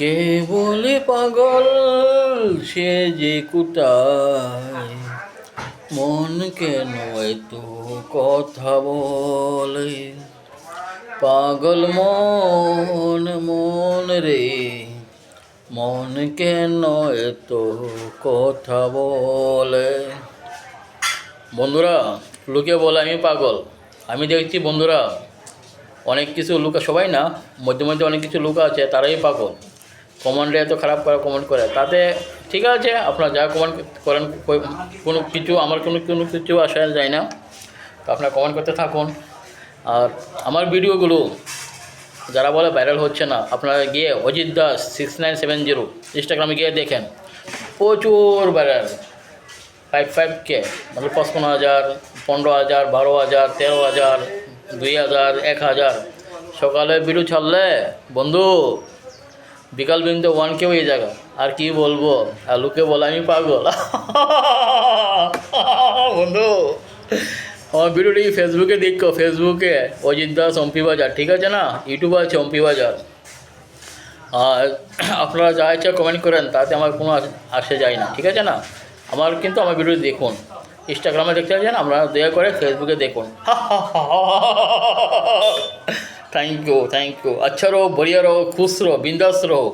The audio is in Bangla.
কে বলে পাগল সে যে কোথায় মন কেন এত কথা বলে পাগল মন মন রে মন কেন এত কথা বলে। বন্ধুরা, লোকে বলে আমি পাগল। আমি দেখছি বন্ধুরা অনেক কিছু লোক, সবাই না, মধ্যে মধ্যে অনেক কিছু লোক আছে তারাই পাগল। কমেন্টে এত খারাপ করে কমেন্ট করে, তাতে ঠিক আছে আপনারা যা কমেন্ট করেন, কোনো কিছু আমার কোনো কিছু আসা যায় না, তো আপনারা কমেন্ট করতে থাকুন। আর আমার ভিডিওগুলো যারা বলে ভাইরাল হচ্ছে না, আপনারা গিয়ে অজিত দাস 6970 ইনস্টাগ্রামে গিয়ে দেখেন, প্রচুর ভাইরাল। 5K मतलब 55,000, 15,000, 12,000, 13,000, 2,000, 1,000 সকালে ভিডিও ছাড়লে বন্ধু বিকাল বিন্দু 1K হয়ে যাবে। আর কি বলবো, আর লোকে বলে আমি পাগল। বন্ধু আমার ভিডিওটি ফেসবুকে দেখো, ফেসবুকে অজিত দাস অম্পি বাজার, ঠিক আছে না, ইউটিউবে আছে অম্পি বাজার। আর আপনারা যা ইচ্ছা কমেন্ট করেন, তাতে আমার কোনো আসে যায় না, ঠিক আছে না। আমার কিন্তু আমার ভিডিও দেখুন, ইনস্টাগ্রামে দেখতে চান আমরা, দয়া করে ফেসবুকে দেখুন। Thank you. अच्छा रहो, बढ़िया रहो, खुश रहो, बिंदास रहो।